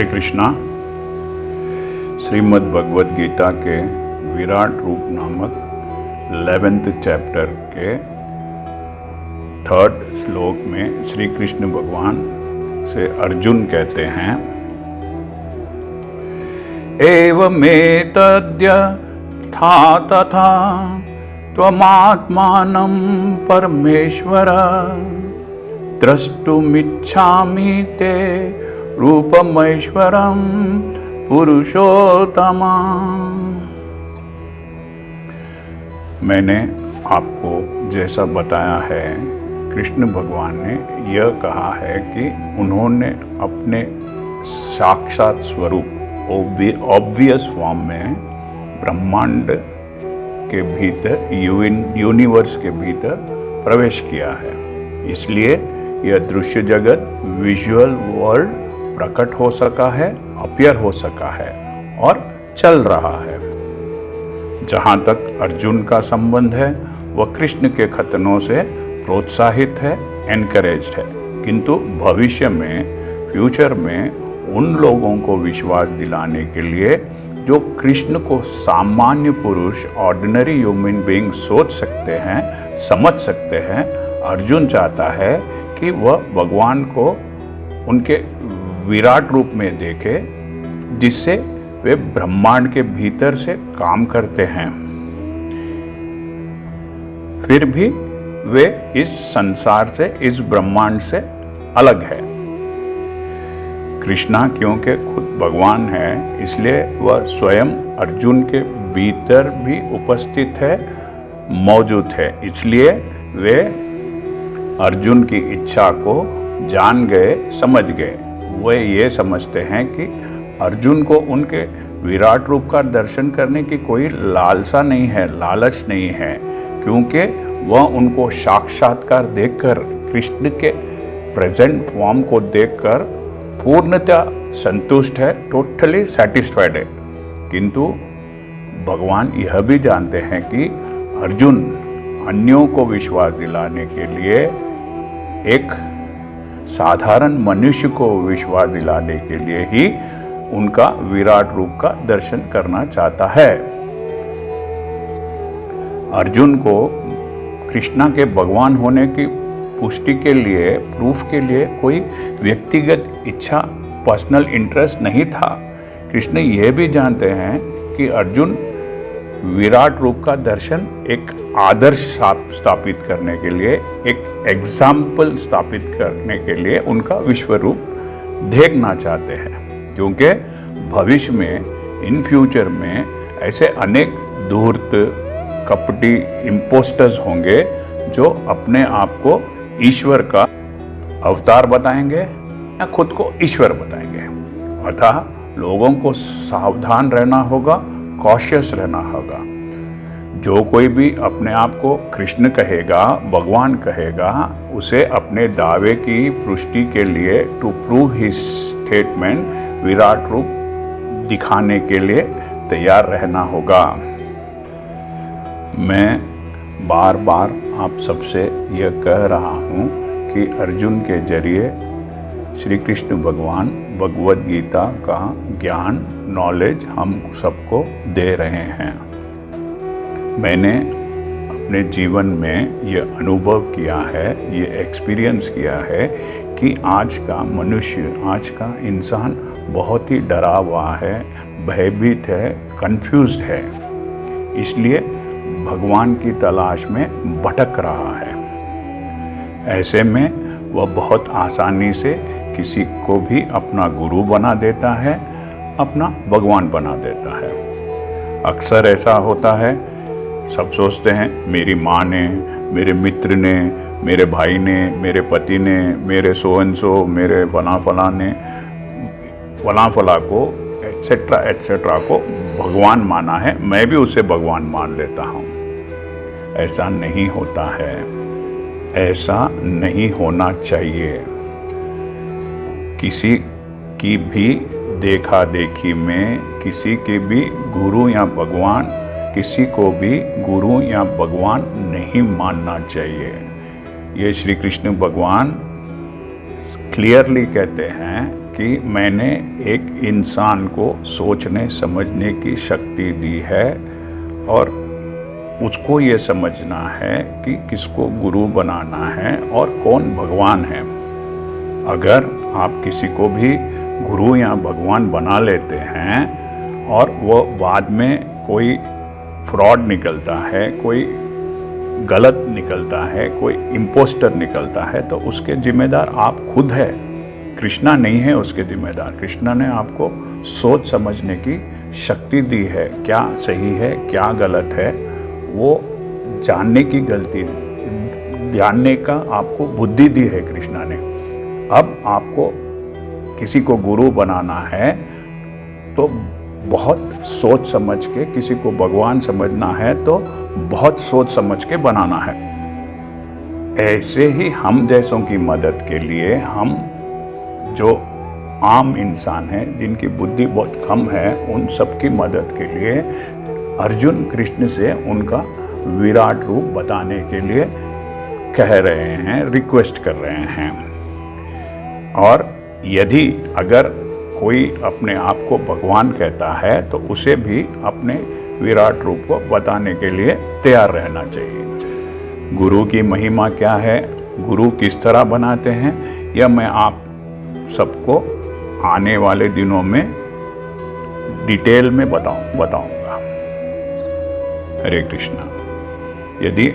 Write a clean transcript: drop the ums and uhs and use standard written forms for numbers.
हरे कृष्णा। श्रीमद् भगवद गीता के विराट रूप नामक 11th चैप्टर के 3rd श्लोक में श्री कृष्ण भगवान से अर्जुन कहते हैं, एवमेतद्य था तथा त्वमात्मानं परमेश्वर द्रष्टुमिच्छामि ते रूपमैश्वरं पुरुषोत्तमा। मैंने आपको जैसा बताया है, कृष्ण भगवान ने यह कहा है कि उन्होंने अपने साक्षात स्वरूप ऑब्वियस फॉर्म में ब्रह्मांड के भीतर, यूनिवर्स के भीतर प्रवेश किया है। इसलिए यह दृश्य जगत, विजुअल वर्ल्ड प्रकट हो सका है, अपीयर हो सका है और चल रहा है। जहाँ तक अर्जुन का संबंध है, वह कृष्ण के कथनों से प्रोत्साहित है, एनकरेज्ड है, किंतु भविष्य में, फ्यूचर में उन लोगों को विश्वास दिलाने के लिए जो कृष्ण को सामान्य पुरुष, ऑर्डिनरी ह्यूमन बीइंग सोच सकते हैं, समझ सकते हैं, अर्जुन चाहता है कि वह भगवान को उनके विराट रूप में देखे, जिससे वे ब्रह्मांड के भीतर से काम करते हैं, फिर भी वे इस संसार से, इस ब्रह्मांड से अलग है। कृष्णा क्योंकि खुद भगवान है, इसलिए वह स्वयं अर्जुन के भीतर भी उपस्थित है, मौजूद है। इसलिए वे अर्जुन की इच्छा को जान गए, समझ गए। वे ये समझते हैं कि अर्जुन को उनके विराट रूप का दर्शन करने की कोई लालसा नहीं है, लालच नहीं है, क्योंकि वह उनको साक्षात्कार देखकर, कृष्ण के प्रेजेंट फॉर्म को देखकर पूर्णतः संतुष्ट है, टोटली सेटिस्फाइड है। किंतु भगवान यह भी जानते हैं कि अर्जुन अन्यों को विश्वास दिलाने के लिए, एक साधारण मनुष्य को विश्वास दिलाने के लिए ही उनका विराट रूप का दर्शन करना चाहता है। अर्जुन को कृष्णा के भगवान होने की पुष्टि के लिए, प्रूफ के लिए कोई व्यक्तिगत इच्छा, पर्सनल इंटरेस्ट नहीं था। कृष्ण ये भी जानते हैं कि अर्जुन विराट रूप का दर्शन एक आदर्श स्थापित करने के लिए, एक एग्जाम्पल स्थापित करने के लिए उनका विश्व रूप देखना चाहते हैं, क्योंकि भविष्य में, इन फ्यूचर में ऐसे अनेक धूर्त, कपटी इम्पोस्टर्स होंगे जो अपने आप को ईश्वर का अवतार बताएंगे या खुद को ईश्वर बताएंगे। अतः लोगों को सावधान रहना होगा, कॉशियस रहना होगा। जो कोई भी अपने आप को कृष्ण कहेगा, भगवान कहेगा, उसे अपने दावे की पुष्टि के लिए, टू प्रूव हिज स्टेटमेंट, विराट रूप दिखाने के लिए तैयार रहना होगा। मैं बार बार आप सबसे यह कह रहा हूँ कि अर्जुन के जरिए श्री कृष्ण भगवान भगवद गीता का ज्ञान, नॉलेज हम सबको दे रहे हैं। मैंने अपने जीवन में ये अनुभव किया है, ये एक्सपीरियंस किया है कि आज का मनुष्य, आज का इंसान बहुत ही डरा हुआ है, भयभीत है, कंफ्यूज्ड है। इसलिए भगवान की तलाश में भटक रहा है। ऐसे में वह बहुत आसानी से किसी को भी अपना गुरु बना देता है, अपना भगवान बना देता है। अक्सर ऐसा होता है, सब सोचते हैं मेरी माँ ने, मेरे मित्र ने, मेरे भाई ने, मेरे पति ने, मेरे सो एंड सो, मेरे फला फला ने, फला फला को, एट्सेट्रा एट्सेट्रा को भगवान माना है, मैं भी उसे भगवान मान लेता हूँ। ऐसा नहीं होता है, ऐसा नहीं होना चाहिए। किसी की भी देखा देखी में, किसी के भी गुरु या भगवान, किसी को भी गुरु या भगवान नहीं मानना चाहिए। ये श्री कृष्ण भगवान क्लियरली कहते हैं कि मैंने एक इंसान को सोचने समझने की शक्ति दी है और उसको ये समझना है कि किसको गुरु बनाना है और कौन भगवान है। अगर आप किसी को भी गुरु या भगवान बना लेते हैं और वो बाद में कोई फ्रॉड निकलता है, कोई गलत निकलता है, कोई इम्पोस्टर निकलता है, तो उसके जिम्मेदार आप खुद है, कृष्णा नहीं है उसके जिम्मेदार। कृष्णा ने आपको सोच समझने की शक्ति दी है, क्या सही है क्या गलत है वो जानने की गलती जानने का आपको बुद्धि दी है कृष्णा ने। अब आपको किसी को गुरु बनाना है तो बहुत सोच समझ के, किसी को भगवान समझना है तो बहुत सोच समझ के बनाना है। ऐसे ही हम जैसों की मदद के लिए, हम जो आम इंसान हैं जिनकी बुद्धि बहुत कम है, उन सब की मदद के लिए अर्जुन कृष्ण से उनका विराट रूप बताने के लिए कह रहे हैं, रिक्वेस्ट कर रहे हैं। और यदि अगर कोई अपने आप को भगवान कहता है तो उसे भी अपने विराट रूप को बताने के लिए तैयार रहना चाहिए। गुरु की महिमा क्या है, गुरु किस तरह बनाते हैं, यह मैं आप सबको आने वाले दिनों में डिटेल में बताऊंगा। हरे कृष्णा। यदि